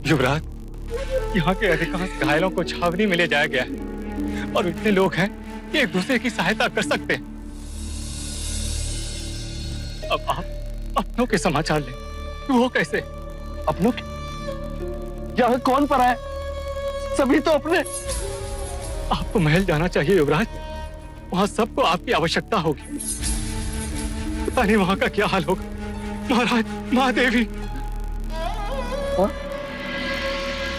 युवराज, यहाँ के अधिकांश घायलों को छावनी में ले जाया गया है और इतने लोग हैं कि एक दूसरे की सहायता कर सकते हैं। अब आप अपनों के समाचार लें। वो कैसे? अपनों के? यहाँ कौन पड़ा है? सभी तो अपने। आपको महल जाना चाहिए युवराज। वहां सबको आपकी आवश्यकता होगी। पता नहीं वहां का क्या हाल होगा। महाराज, महादेवी,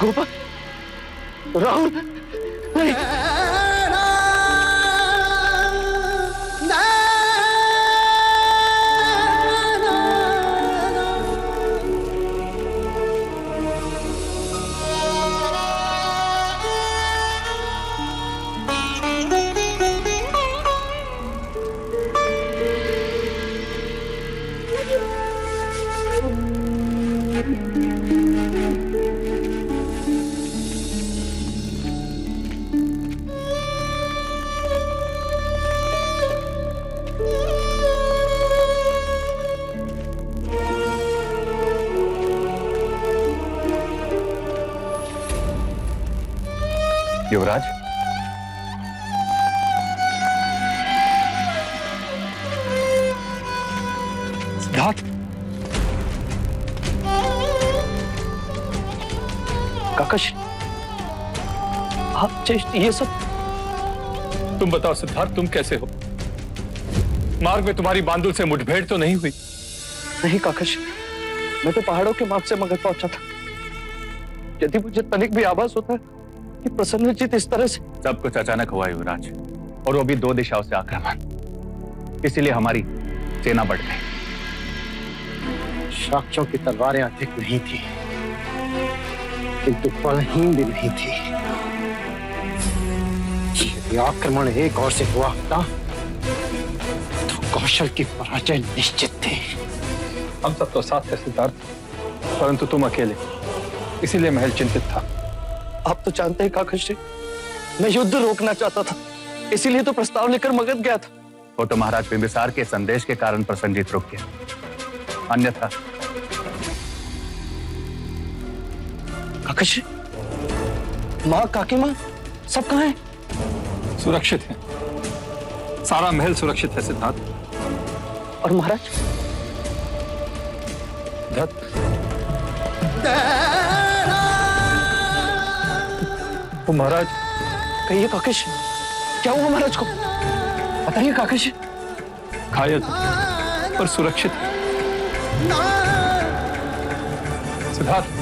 गोपाल, राहुल, नहीं। युवराज, सिद्धार्थ, काकश, आप ये सब? तुम बताओ सिद्धार्थ, तुम कैसे हो? मार्ग में तुम्हारी बांदुल से मुठभेड़ तो नहीं हुई? नहीं काकश, मैं तो पहाड़ों के मार्ग से मगध पहुंचा था। यदि मुझे तनिक भी आभास होता है कि प्रसन्नजीत इस तरह से। सब कुछ अचानक हुआ युवराज, और वो भी 2 दिशाओं से आक्रमण, इसीलिए हमारी सेना बढ़ गई। शाक्यों की तलवारें अधिक नहीं थी, किंतु बलहीन भी नहीं थी। यदि आक्रमण एक ओर से हुआ था तो कौशल की पराजय निश्चित थी। हम सब तो साथ थे सिद्धार्थ, परंतु तुम अकेले, इसीलिए महल चिंतित था। आप तो जानते हैं काकश, मैं युद्ध रोकना चाहता था, इसीलिए तो प्रस्ताव लेकर मगध गया था। वो तो महाराज बिंबिसार के संदेश के कारण प्रसन्नजीत रुक गया, अन्यथा। काकश, माँ, काकी माँ, सब कहाँ हैं? सुरक्षित है, सारा महल सुरक्षित है सिद्धार्थ। और महाराज? वो महाराज, कहिए काकश, क्या हुआ महाराज को? बताइए काकश। घायल पर सुरक्षित है सिद्धार्थ।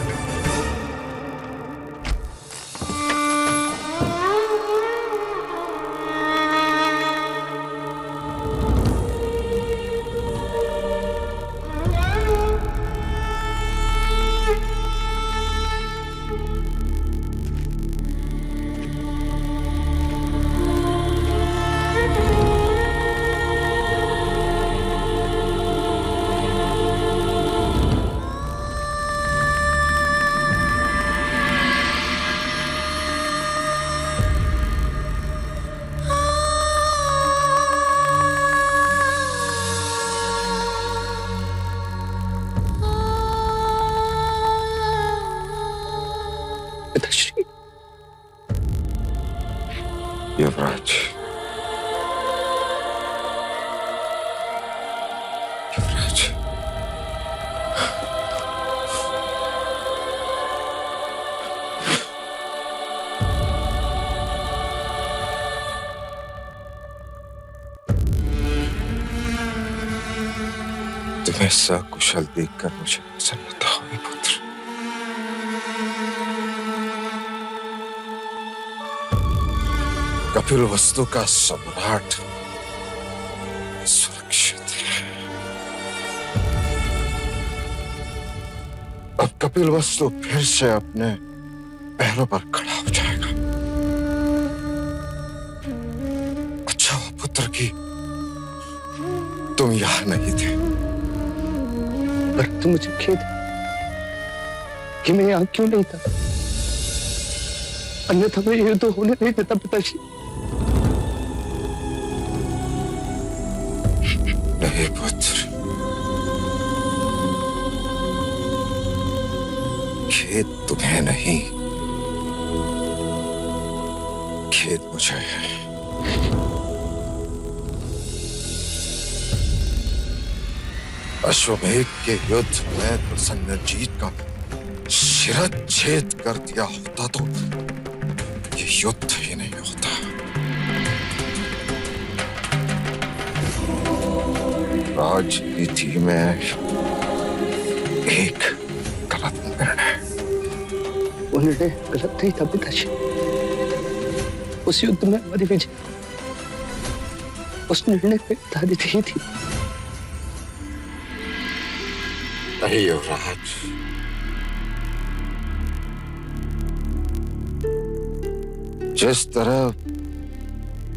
युवराज, युवराज, तुम्हें सकुशल देखकर मुझे प्रसन्नता हुई पुत्र। कपिलवस्तु का सम्राट सुरक्षित है। अब कपिलवस्तु फिर से अपने पैरों पर खड़ा हो जाएगा। अच्छा हुआ पुत्र की तुम यहां नहीं थे। पर तो मुझे खेद है कि मैं यहां क्यों नहीं था, अन्यथा मैं युद्ध होने नहीं देता पिताजी। नहीं पुत्र, खेद तुम्हें नहीं, खेद मुझे है। अश्वमेध के युद्ध में प्रसन्नजीत का शिरच्छेद कर दिया होता तो ये युद्ध ही नहीं होता। राजनीति में एक गलत निर्णय। वो निर्णय गलत नहीं था पिताजी। उस युद्ध में हमारी विजय उस निर्णय पे आधारित ही थी। नहीं युवराज, जिस तरह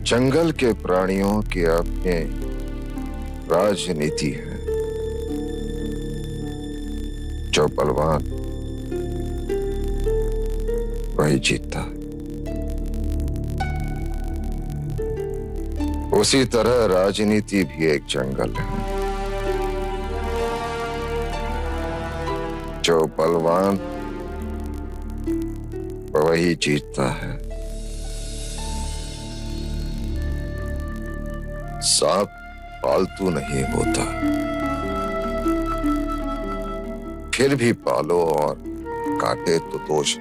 जंगल के प्राणियों की अपनी राजनीति है, जो बलवान वही जीतता, उसी तरह राजनीति भी एक जंगल है। जो बलवान वही जीतता है। सांप पालतू नहीं होता, फिर भी पालो और काटे तो दोष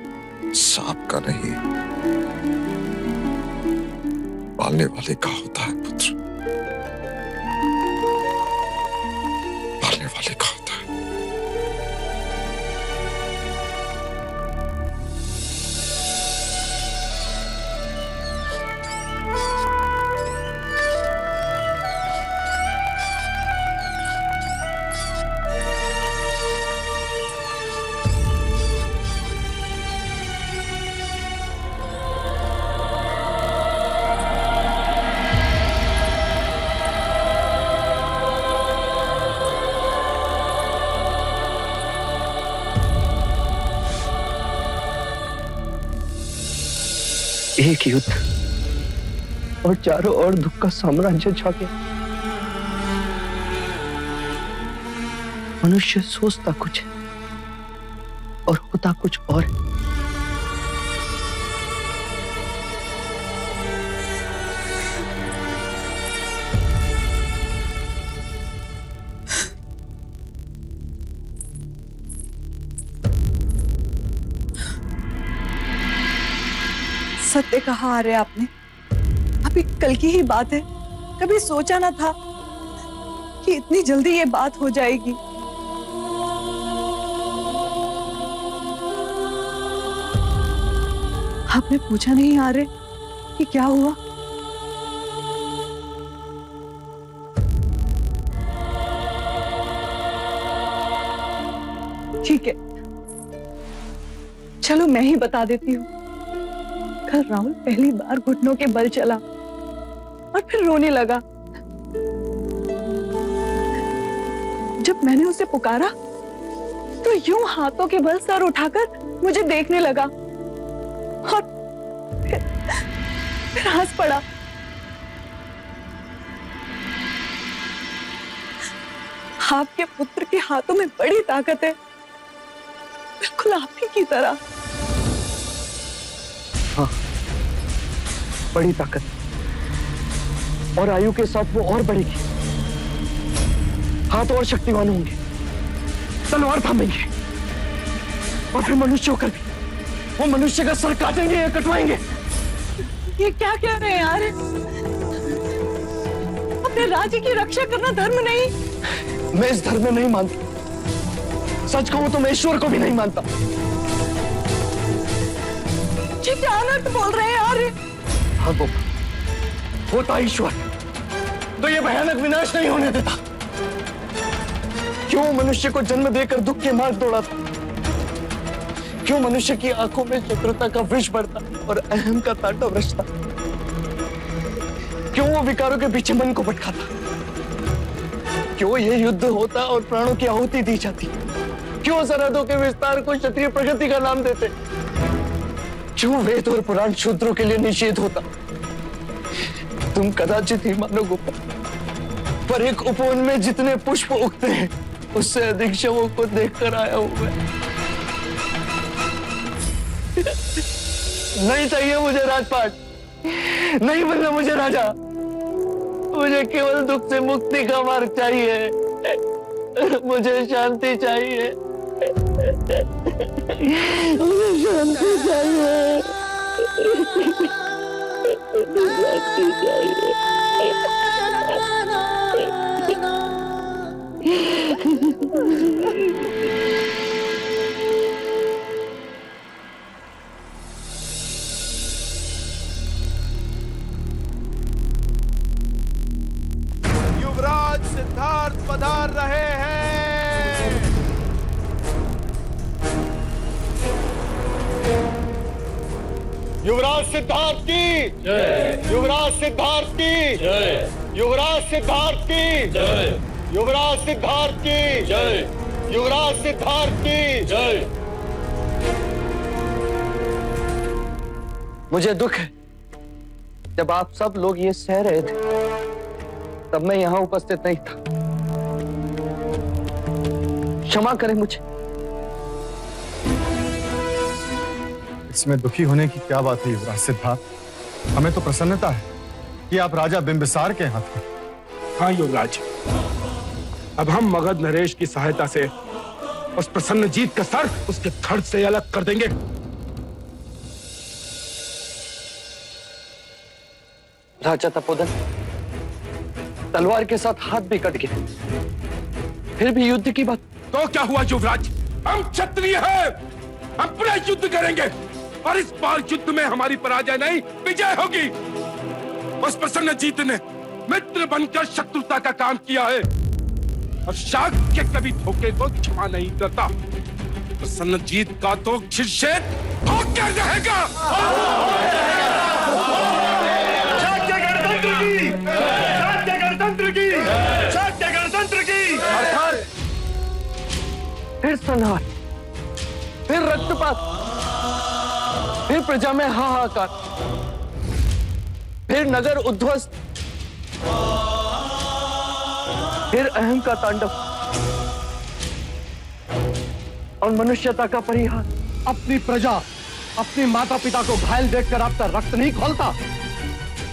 सांप का नहीं, पालने वाले का होता है पुत्र, पालने वाले का होता है। एक युद्ध और चारों ओर दुख का साम्राज्य छा गया। मनुष्य सोचता कुछ है और होता कुछ और है। सत्य कहा आर्य आपने। अभी कल की ही बात है, कभी सोचा ना था कि इतनी जल्दी ये बात हो जाएगी। आपने पूछा नहीं आर्य कि क्या हुआ? ठीक है, चलो मैं ही बता देती हूँ। कल राहुल पहली बार घुटनों के बल चला और फिर रोने लगा। जब मैंने उसे पुकारा तो यूं हाथों के बल सर उठाकर मुझे देखने लगा और फिर हंस पड़ा। आपके पुत्र के हाथों में बड़ी ताकत है, बिल्कुल आप ही की तरह। हाँ, बड़ी ताकत, और आयु के साथ वो और बढ़ेगी। हाथ और शक्तिवान होंगे, तलवार थामेंगे, और फिर मनुष्य होकर भी वो मनुष्य का सर काटेंगे या कटवाएंगे। ये क्या कह रहे हैं यार? अपने राज्य की रक्षा करना धर्म नहीं? मैं इस धर्म में नहीं मानता। सच कहूं तो मैं ईश्वर को भी नहीं मानता। क्या अनर्थ बोल रहे हैं यार? हाँ गोपा, होता ईश्वर तो ये भयानक विनाश नहीं होने देता। क्यों मनुष्य को जन्म देकर दुख के मार्ग दौड़ाता? क्यों मनुष्य की आंखों में शत्रुता का विष बढ़ता और अहम का तांडव रचता? क्यों वो विकारों के पीछे मन को भटकाता? क्यों ये युद्ध होता और प्राणों की आहुति दी जाती? क्यों सरहदों के विस्तार को क्षत्रिय प्रगति का नाम देते? क्यों वेद और पुराण शूद्रों के लिए निषेध होता? तुम कदाचित ही मानो गोपा, पर एक उपवन में जितने पुष्प उगते हैं उससे अधिक शवों को देखकर आया हूं मैं। नहीं चाहिए मुझे राजपाट, नहीं बनना मुझे राजा। मुझे केवल दुख से मुक्ति का मार्ग चाहिए, मुझे शांति चाहिए, मुझे शांति चाहिए, शांति चाहिए। युवराज सिद्धार्थ पधार रहे हैं। युवराज सिद्धार्थ की जय, युवराज सिद्धार्थ की जय, युवराज सिद्धार्थ की जय, युवराज सिद्धार्थ की जय, युवराज सिद्धार्थ की जय। मुझे दुख है, जब आप सब लोग ये सह रहे थे तब मैं यहां उपस्थित नहीं था। क्षमा करें मुझे। इसमें दुखी होने की क्या बात है युवराज सिद्धार्थ? हमें तो प्रसन्नता है कि आप राजा बिंबिसार के हाथ हैं। हाँ युवराज, अब हम मगध नरेश की सहायता से उस प्रसन्न जीत का सर उसके धड़ से अलग कर देंगे। राजा तपोधन, तलवार के साथ हाथ भी कट गए, फिर भी युद्ध की बात। तो क्या हुआ युवराज, हम क्षत्रिय हैं, हम पूरा युद्ध करेंगे और इस बार युद्ध में हमारी पराजय नहीं विजय होगी। उस प्रसन्न जीत ने मित्र बनकर शत्रुता का काम किया है और शाक्य कभी धोखे को क्षमा नहीं करता। प्रसन्न जीत का तो शिष्य होकर रहेगा। शाक्य गणतंत्र की, शाक्य गणतंत्र की, शाक्य गणतंत्र की। अर्थात फिर संहार, फिर रक्तपात, फिर प्रजा में हाहाकार, फिर नगर उद्ध्वस्त, फिर अहम का तांडव और मनुष्यता का परिहार। अपनी प्रजा, अपने माता पिता को घायल देखकर आपका रक्त नहीं खौलता,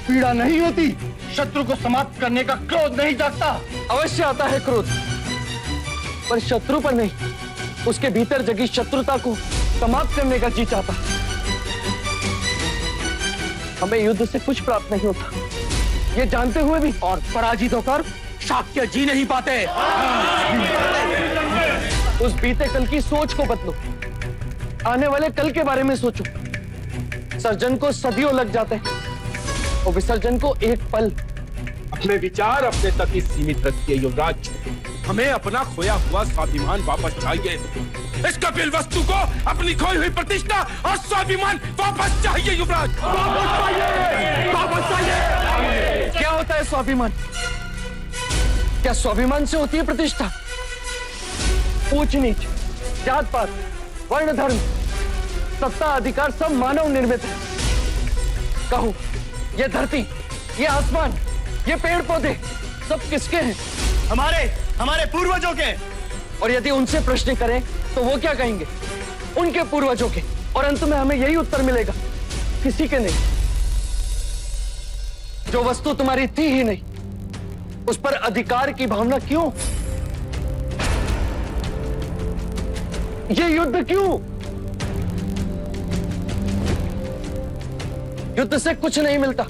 पीड़ा नहीं होती, शत्रु को समाप्त करने का क्रोध नहीं जागता। अवश्य आता है क्रोध, पर शत्रु पर नहीं, उसके भीतर जगी शत्रुता को समाप्त करने का जी चाहता। हमें युद्ध से कुछ प्राप्त नहीं होता, ये जानते हुए भी, और पराजित होकर शाक्य जी नहीं पाते। उस बीते कल की सोच को बदलो, आने वाले कल के बारे में सोचो। सर्जन को सदियों लग जाते हैं और विसर्जन को एक पल। अपने विचार अपने तक ही सीमित रखिए युवराज, हमें अपना खोया हुआ स्वाभिमान वापस चाहिए। इस कपिल वस्तु को अपनी खोई हुई प्रतिष्ठा और स्वाभिमान वापस चाहिए युवराज, वापस चाहिए, वापस चाहिए। क्या होता है स्वाभिमान? क्या स्वाभिमान से होती है प्रतिष्ठा? ऊंच नीच, जात पात, वर्ण धर्म, सत्ता अधिकार सब मानव निर्मित है। कहो, ये धरती, ये आसमान, ये पेड़ पौधे सब किसके हैं? हमारे पूर्वजों के। और यदि उनसे प्रश्न करें तो वो क्या कहेंगे? उनके पूर्वजों के। और अंत में हमें यही उत्तर मिलेगा, किसी के नहीं। जो वस्तु तुम्हारी थी ही नहीं, उस पर अधिकार की भावना क्यों? ये युद्ध क्यों? युद्ध से कुछ नहीं मिलता,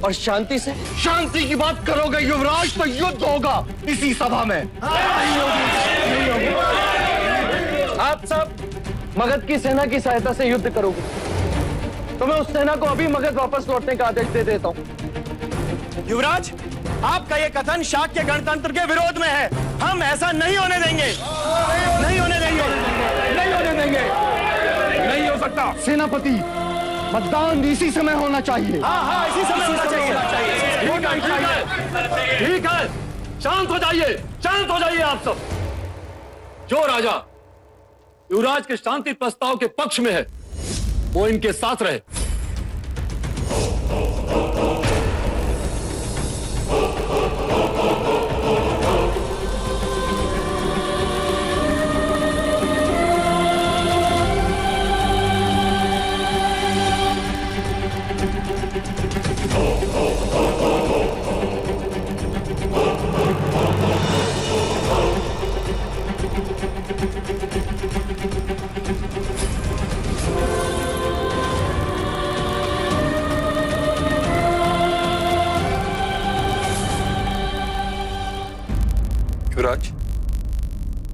और शांति से? शांति की बात करोगे युवराज तो युद्ध होगा इसी सभा में। नहीं होगी। आप सब मगध की सेना की सहायता से युद्ध करोगे तो मैं उस सेना को अभी मगध वापस लौटने का आदेश दे देता हूं। युवराज, आपका ये कथन शाक्य गणतंत्र के विरोध में है। हम ऐसा नहीं होने देंगे, नहीं होने देंगे, नहीं होने देंगे। नहीं हो सकता। सेनापति, मतदान इसी समय होना चाहिए। हाँ, इसी समय होना चाहिए। ठीक है, शांत हो जाइए, शांत हो जाइए आप सब। जो राजा युवराज के शांति प्रस्ताव के पक्ष में है वो इनके साथ रहे।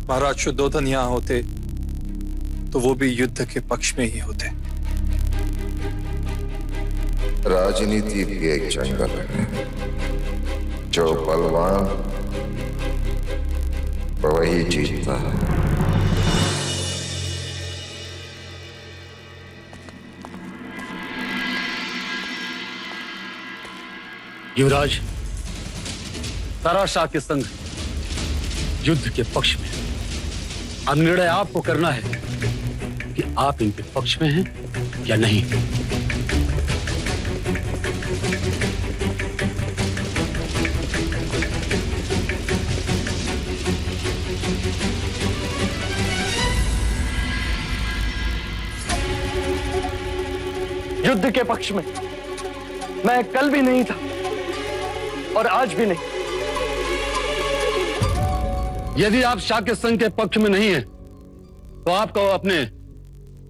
महाराज शुद्धोधन यहाँ होते तो वो भी युद्ध के पक्ष में ही होते। राजनीति भी एक जंगल है, जो बलवान वही जीतता है। युवराज, तारा शाह के संग युद्ध के पक्ष में अब निर्णय आपको करना है कि आप इनके पक्ष में हैं या नहीं। युद्ध के पक्ष में मैं कल भी नहीं था और आज भी नहीं। यदि आप शाह के संघ के पक्ष में नहीं हैं, तो आपको अपने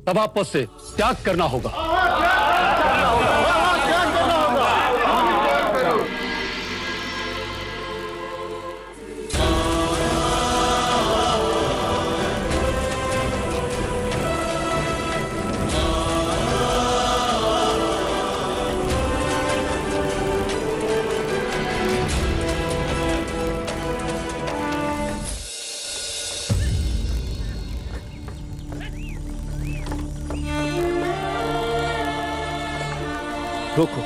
सभा पद से त्याग करना होगा। रोको।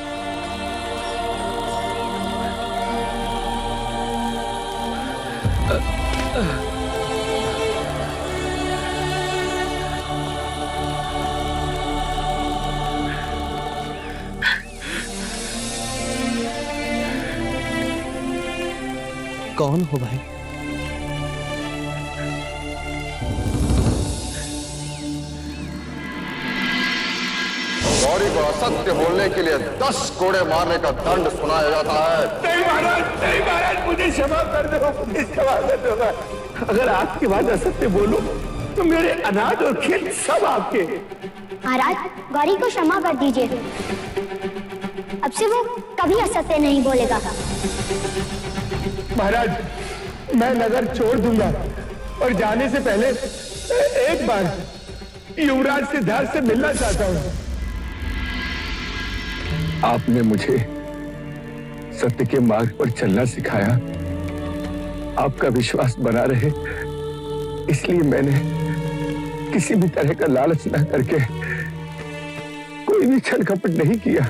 कौन हो भाई? गौरी को असत्य बोलने के लिए 10 कोड़े मारने का दंड सुनाया जाता है। नहीं महाराज, मुझे क्षमा कर दो, मुझे क्षमा कर दो। अगर आपकी बात असत्य बोलूं तो मेरे अनाज और खेत सब आपके। महाराज, गौरी को क्षमा कर दीजिए। अब से वो कभी असत्य नहीं बोलेगा। महाराज, मैं नगर छोड़ दूंगा और जाने से पहले एक बार युवराज सिद्धार्थ से मिलना चाहता हूं। आपने मुझे सत्य के मार्ग पर चलना सिखाया। आपका विश्वास बना रहे, इसलिए मैंने किसी भी तरह का लालच न करके कोई भी छल कपट नहीं किया।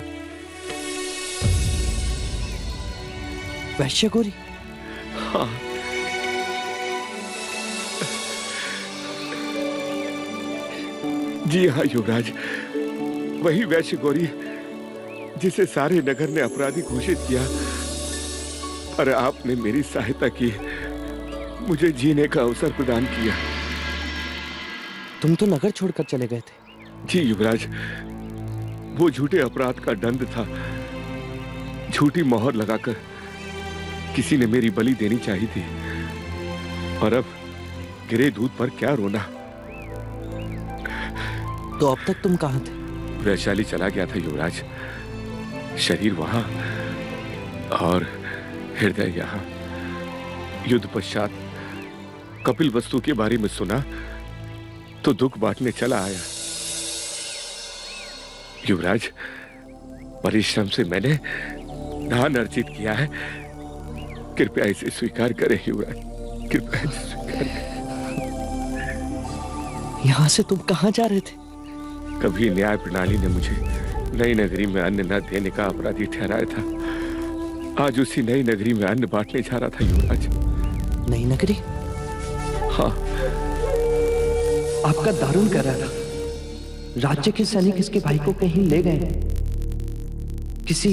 वैश्य गौरी? हाँ, जी हाँ युवराज, वही वैश्य गौरी जिसे सारे नगर ने अपराधी घोषित किया, और आपने मेरी सहायता की, मुझे जीने का अवसर प्रदान किया। तुम तो नगर छोड़कर चले गए थे। जी युवराज, वो झूठे अपराध का दंड था। झूठी मोहर लगाकर किसी ने मेरी बलि देनी चाहिए थी, और अब गिरे दूध पर क्या रोना। तो अब तक तुम कहां थे? वैशाली चला गया था युवराज, शरीर वहां और हृदय यहां। युद्ध पश्चात कपिल वस्तु के बारे में सुना तो दुख बांटने चला आया। युवराज, परिश्रम से मैंने धन अर्जित किया है, कृपया इसे स्वीकार करें युवराज, कृपया इसे स्वीकार करें। यहां से तुम कहां जा रहे थे? कभी न्याय प्रणाली ने मुझे नई नगरी में अन्न न देने का अपराधी ठहराया था। आज उसी नई नगरी में अन्न बांटने जा रहा था युवराज। नई नगरी? हाँ। आपका दारुण कर रहा था। राज्य के सैनिक इसके भाई को कहीं ले गए, किसी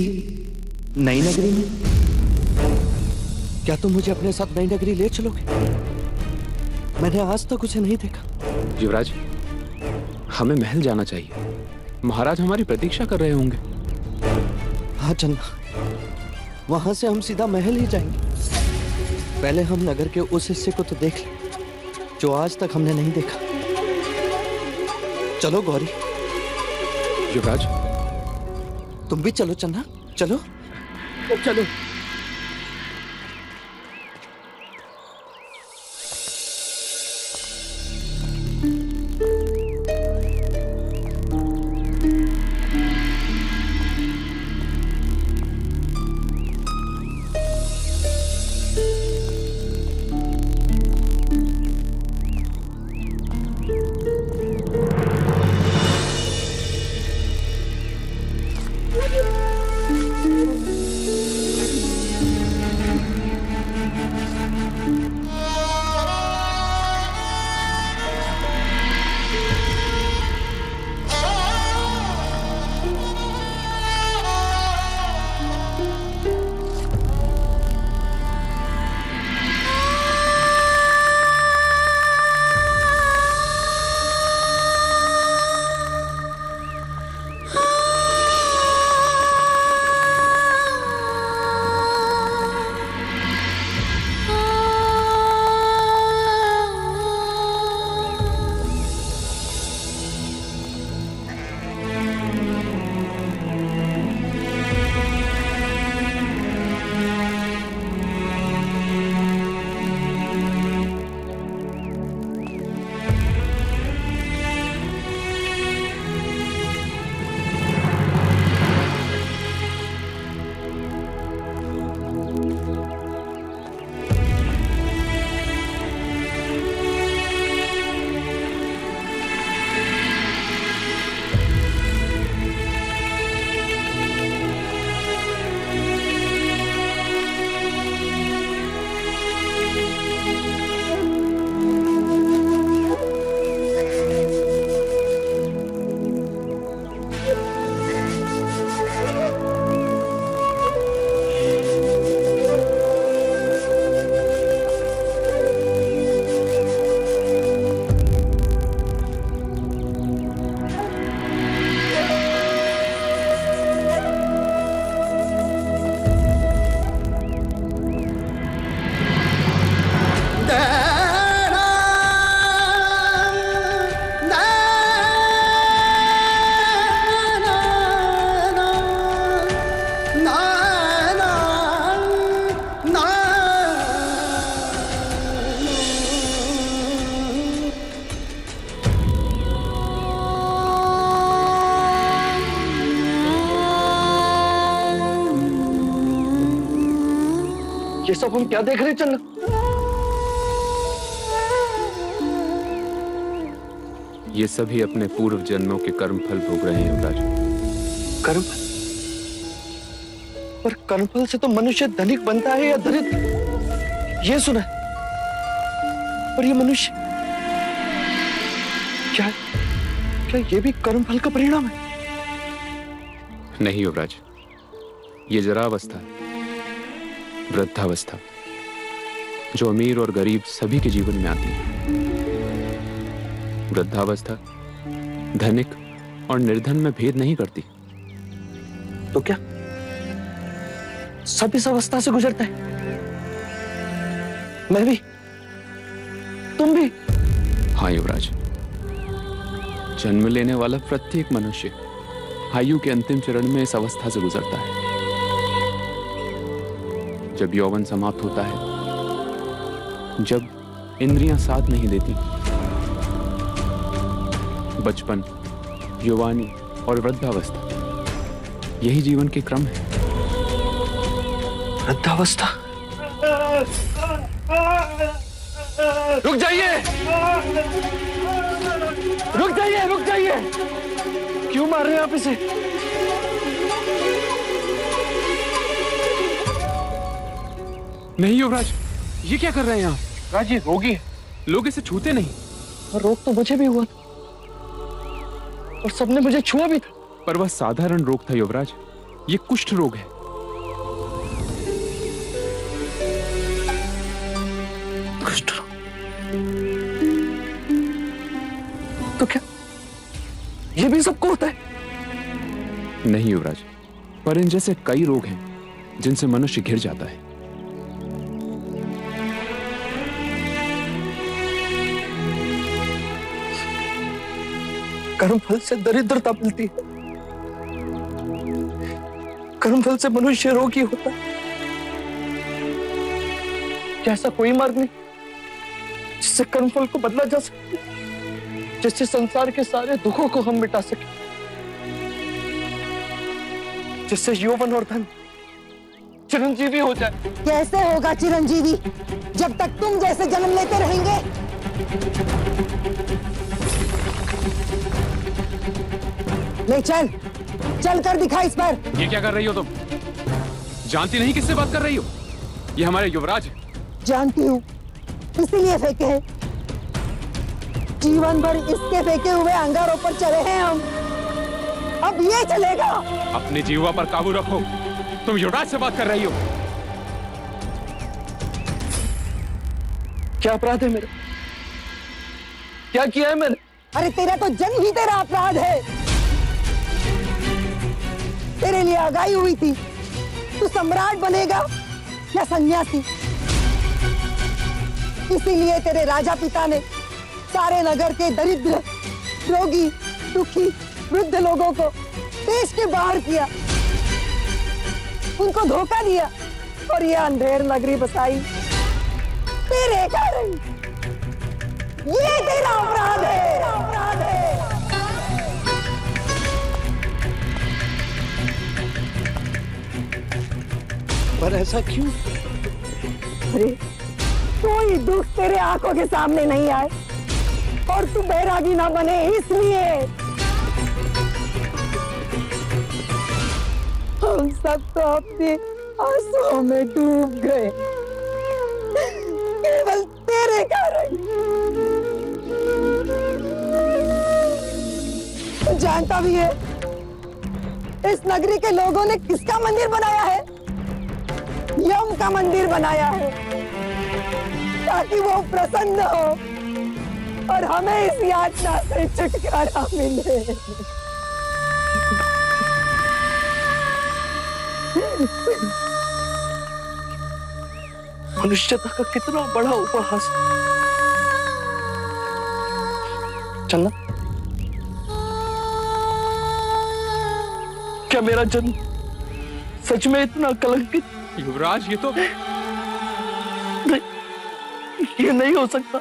नई नगरी में। क्या तुम मुझे अपने साथ नई नगरी ले चलोगे? मैंने आज तक उसे नहीं देखा। युवराज, हमें महल जाना चाहिए। महाराज हमारी प्रतीक्षा कर रहे होंगे। हाँ चलना, वहां से हम सीधा महल ही जाएंगे। पहले हम नगर के उस हिस्से को तो देख लें जो आज तक हमने नहीं देखा। चलो गौरी। युवराज, तुम भी चलो। चन्ना चलो। चलो। ये सब हम क्या देख रहे हैं चन्ना? ये सभी अपने पूर्व जन्मों के कर्म फल भोग रहे हैं युवराज। कर्मफल? पर कर्मफल से तो मनुष्य धनिक बनता है या दरिद्र, ये सुना है। पर ये मनुष्य क्या क्या ये भी कर्मफल का परिणाम है? नहीं युवराज, ये जरावस्था है, वृद्धावस्था, जो अमीर और गरीब सभी के जीवन में आती है। वृद्धावस्था धनिक और निर्धन में भेद नहीं करती। तो क्या सब इस अवस्था से गुजरता है? मैं भी, तुम भी? हाँ युवराज, जन्म लेने वाला प्रत्येक मनुष्य आयु के अंतिम चरण में इस अवस्था से गुजरता है। जब यौवन समाप्त होता है, जब इंद्रियां साथ नहीं देती, बचपन, युवानी और वृद्धावस्था, यही जीवन के क्रम है। वृद्धावस्था? रुक जाइए, रुक जाइए, रुक जाइए! क्यों मार रहे हैं आप इसे? नहीं युवराज, ये क्या कर रहे हैं आप? राज, ये रोगी है। लोग इसे छूते नहीं। और रोग तो मुझे भी हुआ था, और सबने मुझे छुआ भी था। पर वह साधारण रोग था युवराज, ये कुष्ठ रोग है। कुष्ठ रोग? तो क्या ये भी सबको होता है? नहीं युवराज, पर इन जैसे कई रोग हैं जिनसे मनुष्य घिर जाता है। कर्मफल से दरिद्रता मिलती है, कर्मफल से मनुष्य रोगी होता है। क्या ऐसा कोई मार्ग नहीं जिससे कर्मफल को बदला जा सके, जिससे संसार के सारे दुखों को हम मिटा सके, जिससे यौवन और धन चिरंजीवी हो जाए? कैसे होगा चिरंजीवी जब तक तुम जैसे जन्म लेते रहेंगे? ले चल, चल कर दिखा इस पर। ये क्या कर रही हो तुम? जानती नहीं किससे बात कर रही हो? ये हमारे युवराज है। जानती हूँ, इसीलिए फेंके हैं। जीवन भर इसके फेंके हुए अंगारों पर चले हैं हम, अब ये चलेगा? अपने जीवा पर काबू रखो, तुम युवराज से बात कर रही हो। क्या अपराध है मेरा? क्या किया है मैंने? अरे तेरा तो जन्म ही तेरा अपराध है। तेरे लिए आगाही हुई थी, तू सम्राट बनेगा या सन्यासी। इसीलिए तेरे राजा पिता ने सारे नगर के दरिद्र, रोगी, दुखी, वृद्ध लोगों को देश के बाहर किया, उनको धोखा दिया और ये अंधेर नगरी बसाई तेरे कारण। ये तेरा अपराध है, अपराध है। पर ऐसा क्यों? अरे कोई दुख तेरे आंखों के सामने नहीं आए और तू बैरागी ना बने, इसलिए हम सब तो अपने आंसुओं में डूब गए, केवल तेरे कारण। तू जानता भी है इस नगरी के लोगों ने किसका मंदिर बनाया है? यम का मंदिर बनाया है, ताकि वो प्रसन्न हो और हमें इस यातना से छुटकारा मिले। मनुष्यता का कितना बड़ा उपहास। चलना, क्या मेरा जन्म सच में इतना कलंकित? युवराज, ये तो नहीं, ये नहीं हो सकता,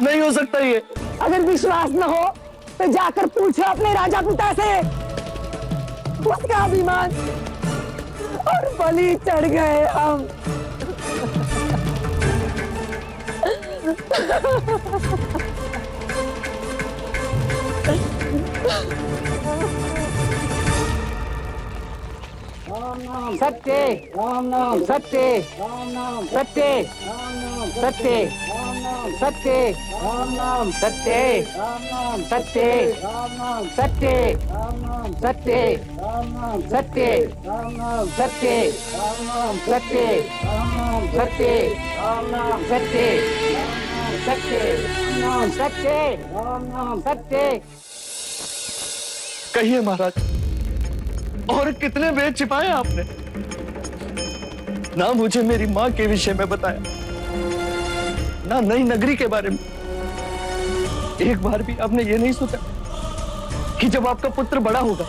नहीं हो सकता ये। अगर विश्वास न हो तो जाकर पूछो अपने राजा पिता से। उसका अभिमान और बलि चढ़ गए हम। सत्य राम नाम सत्य राम नाम सत्य राम नाम सत्य राम नाम सत्य राम नाम सत्य राम नाम सत्य राम नाम सत्य राम नाम सत्य राम नाम सत्य राम नाम सत्य राम नाम सत्य राम नाम सत्य राम नाम सत्य राम नाम सत्य राम नाम सत्य। कहिए महाराज, और कितने वेद छिपाए आपने? ना मुझे मेरी माँ के विषय में बताया, ना नई नगरी के बारे में। एक बार भी आपने ये नहीं सोचा कि जब आपका पुत्र बड़ा होगा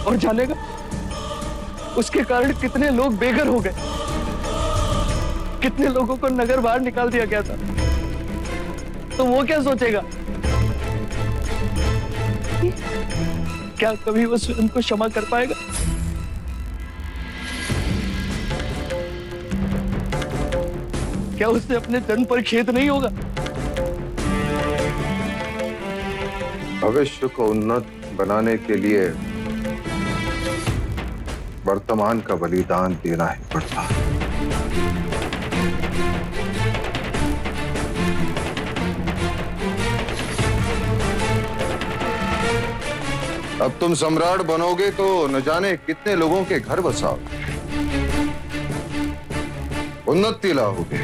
और जानेगा उसके कारण कितने लोग बेघर हो गए, कितने लोगों को नगर बाहर निकाल दिया गया था, तो वो क्या सोचेगा? क्या कभी वो स्वयं को क्षमा कर पाएगा? क्या उसे अपने जन्म पर खेद नहीं होगा? भविष्य को उन्नत बनाने के लिए वर्तमान का बलिदान देना ही पड़ता है। अब तुम सम्राट बनोगे तो न जाने कितने लोगों के घर बसाओगे, उन्नति लाओगे।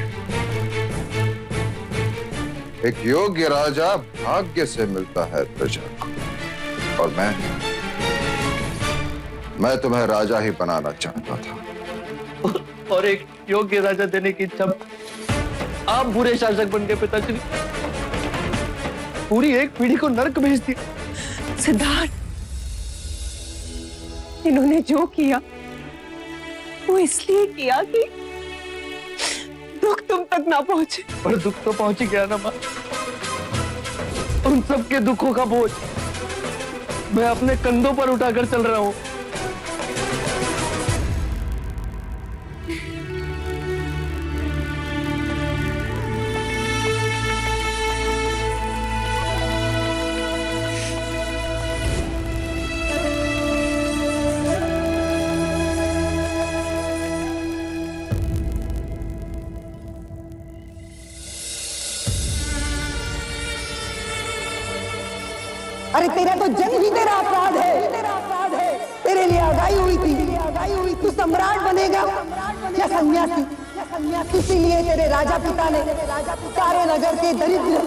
एक योग्य राजा भाग्य से मिलता है प्रजा को, और मैं तुम्हें राजा ही बनाना चाहता था। और एक योग्य राजा देने की इच्छा आप बुरे शासक बन गए पिताश्री। पूरी एक पीढ़ी को नर्क भेज दिया। सिद्धार्थ, इन्होंने जो किया वो इसलिए किया कि दुख तुम तक ना पहुंचे। पर दुख तो पहुंच ही गया ना मां। उन सबके दुखों का बोझ मैं अपने कंधों पर उठाकर चल रहा हूं। अरे तेरा तो जन्म ही तेरा अपराध है। तेरे लिए आगाई हुई थी तू सम्राट बनेगा या सन्यासी। इसीलिए तेरे राजा पिता ने सारे नगर के दरिद्र,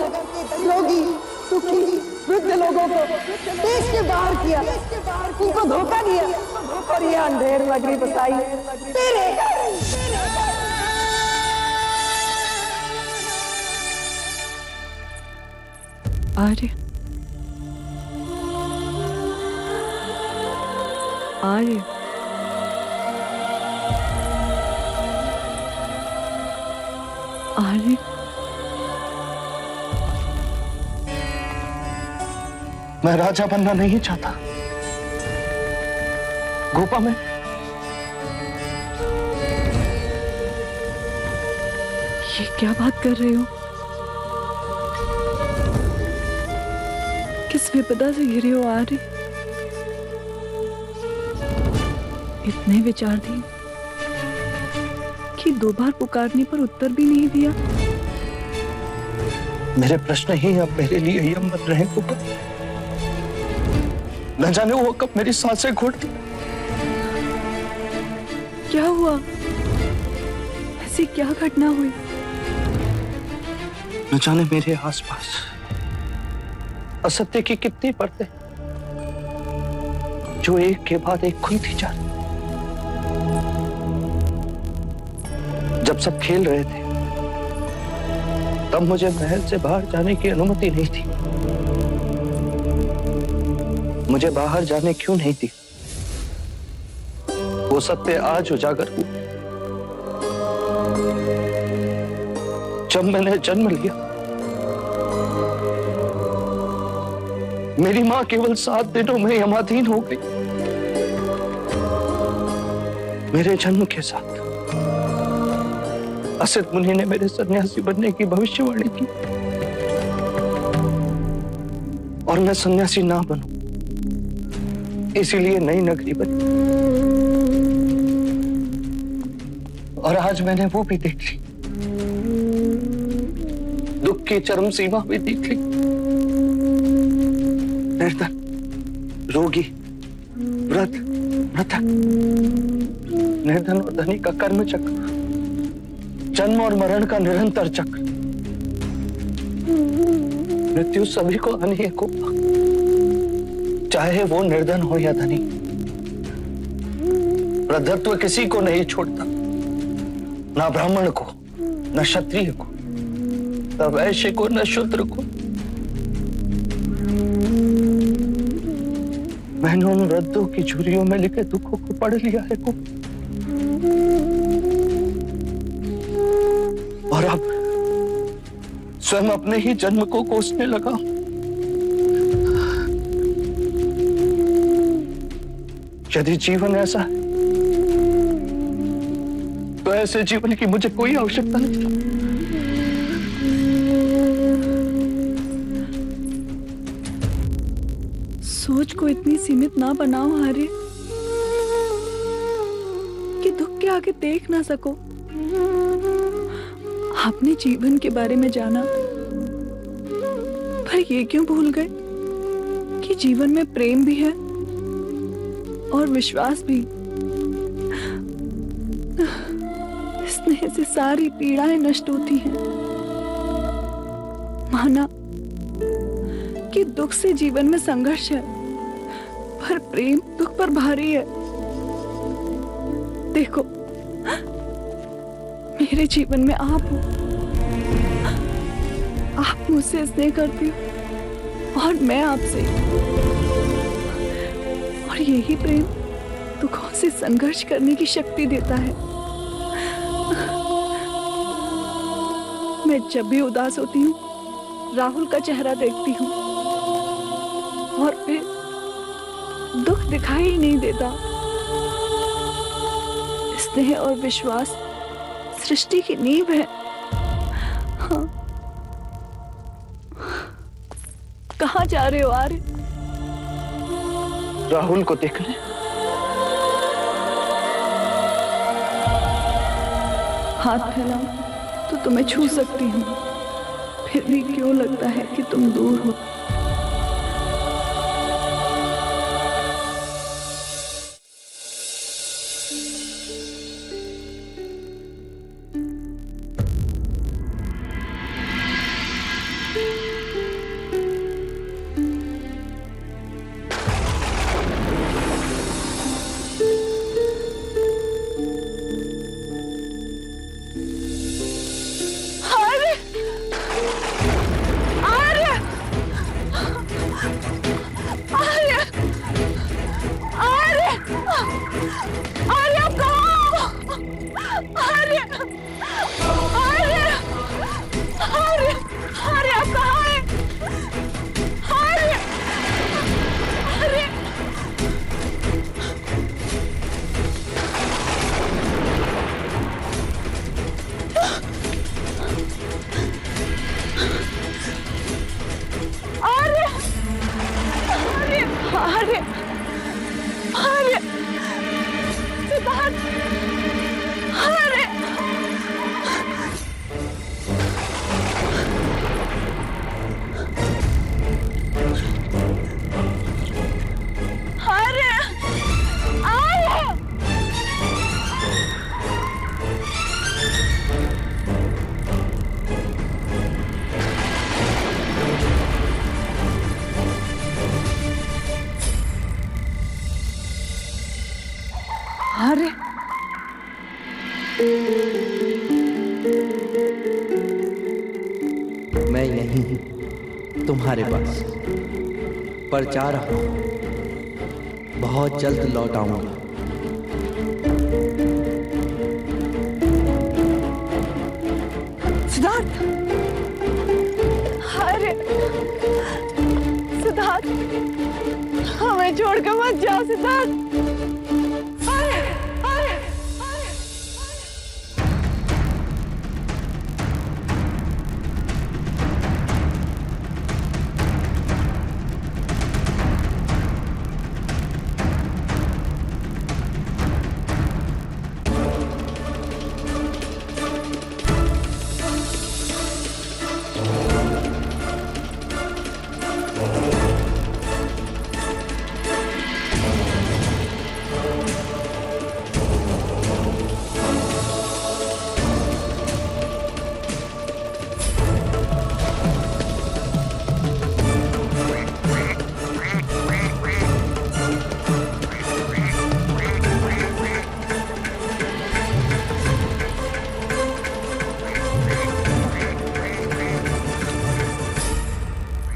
रोगी, दुखी, वृद्ध लोगों को देश के बाहर किया, उनको धोखा दिया और ये अंधेर नगरी बसाई तेरे। आर्य, आर्य, आर्य, मैं राजा बनना नहीं चाहता गोपा। मैं ये क्या बात कर रहे हो? किस विपदा से घिरे हो आर्य? इतने विचारधीन कि 2 बार पुकारने पर उत्तर भी नहीं दिया। मेरे प्रश्न ही अब मेरे लिए यम बन रहे हैं गोपा। न जाने वो कब मेरी सांसें घोट दी। क्या हुआ? ऐसी क्या घटना हुई? न जाने मेरे आसपास असत्य की कितनी परतें जो एक के बाद एक खुलती जा रही। जब सब खेल रहे थे तब मुझे महल से बाहर जाने की अनुमति नहीं थी। मुझे बाहर जाने क्यों नहीं थी? वो सत्य आज उजागर हुआ। जब मैंने जन्म लिया, मेरी मां केवल 7 दिनों में यमाधीन हो गई। मेरे जन्म के साथ असित मुनि ने मेरे सन्यासी बनने की भविष्यवाणी की और मैं सन्यासी ना बनूं, इसीलिए नई नगरी बनी। और आज मैंने वो भी देख ली, दुख की चरम सीमा भी देख ली। निर्धन, रोगी, वृद्ध, मृतक, निर्धन और धनी का कर्म चक्र, जन्म और मरण का निरंतर चक्र। मृत्यु सभी को आनी है को, चाहे वो निर्धन हो या धनी। वृद्धत्व किसी को नहीं छोड़ता, ना ब्राह्मण को, न क्षत्रिय को, न वैश्य को, न शूद्र को। मैंने उन वृद्धों की झुर्रियों में लिखे दुखों को पढ़ लिया है को, और अब स्वयं अपने ही जन्म को कोसने लगा। यदि जीवन ऐसा है तो ऐसे जीवन की मुझे कोई आवश्यकता नहीं। सोच को इतनी सीमित ना बनाओ आर्य कि दुख के आगे देख ना सको। आपने जीवन के बारे में जाना, पर ये क्यों भूल गए कि जीवन में प्रेम भी है और विश्वास भी। स्नेह से सारी पीड़ाएं नष्ट होती हैं। माना कि दुख से जीवन में संघर्ष है, पर प्रेम दुख पर भारी है। देखो, मेरे जीवन में आप हो, आप मुझसे स्नेह करती हो और मैं आपसे, और यही प्रेम दुखों से संघर्ष करने की शक्ति देता है। मैं जब भी उदास होती हूँ, राहुल का चेहरा देखती हूँ और फिर दुख दिखाई ही नहीं देता। स्नेह और विश्वास सृष्टि की नींव है। हाँ। कहाँ जा रहे हो आर्य? राहुल को देखने। हाथ फैलाओ तो तुम्हें छू सकती हूँ, फिर भी क्यों लगता है कि तुम दूर हो। मैं यहीं हूं तुम्हारे पास, पर जा रहा हूं, बहुत जल्द लौट आऊंगा। सिद्धार्थ, अरे सिद्धार्थ, हमें छोड़ के मत जाओ सिद्धार्थ।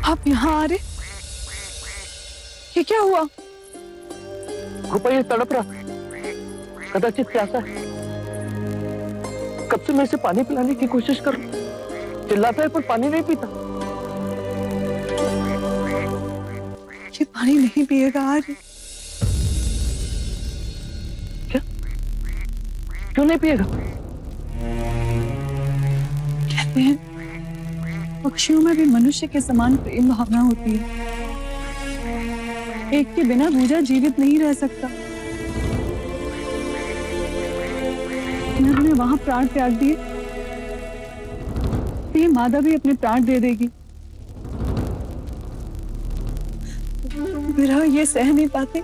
आप यहाँ आ रहे? ये क्या हुआ? गोपा ये तड़प रहा, कदाचित प्यासा है। कब से मैं इसे पानी पिलाने की कोशिश कर रहा हूं, चिल्लाता है पर पानी नहीं पीता। ये पानी नहीं पिएगा आज। क्या? क्यों नहीं पिएगा? कहते हैं पक्षियों में भी मनुष्य के समान प्रेम भावना होती है। एक के बिना दूजा जीवित नहीं रह सकता। इन्होंने वहां प्राण त्याग दिए, ये मादा भी अपने प्राण दे देगी। विरह ये सह नहीं पाते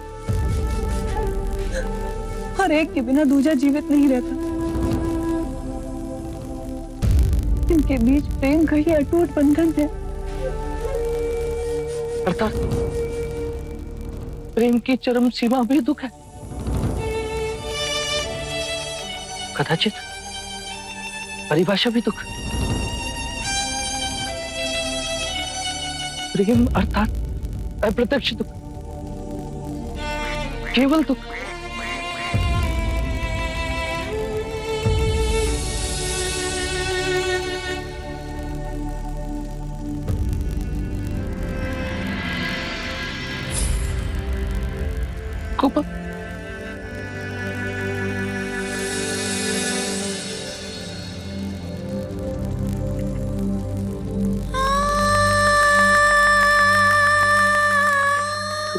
और एक के बिना दूजा जीवित नहीं रहता। इनके बीच प्रेम का ही अटूट बंधन है। अर्थात प्रेम की चरम सीमा भी दुख है, कदाचित परिभाषा भी दुख। प्रेम अर्थात अप्रत्यक्ष दुख, केवल दुख। गोपा,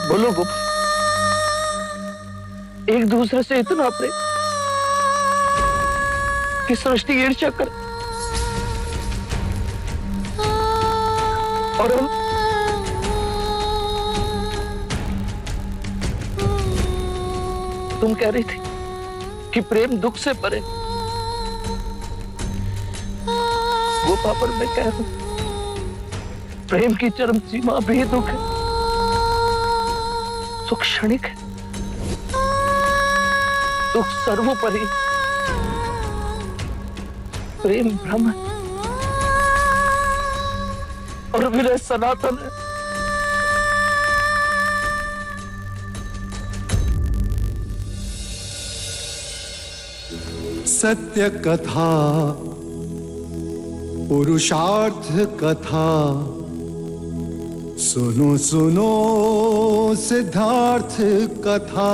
बोलो गोपा, एक दूसरे से इतना प्रेम कि सृष्टि ईर्ष्या कर, और हम तुम कह रही थी कि प्रेम दुख से परे। गोपा, पर मैं कह रहा हूं प्रेम की चरम सीमा भी दुख है। सुख क्षणिक है, दुख सर्वोपरि। प्रेम भ्रम है और विरह सनातन है। सत्य कथा, पुरुषार्थ कथा, सुनो सुनो सिद्धार्थ कथा।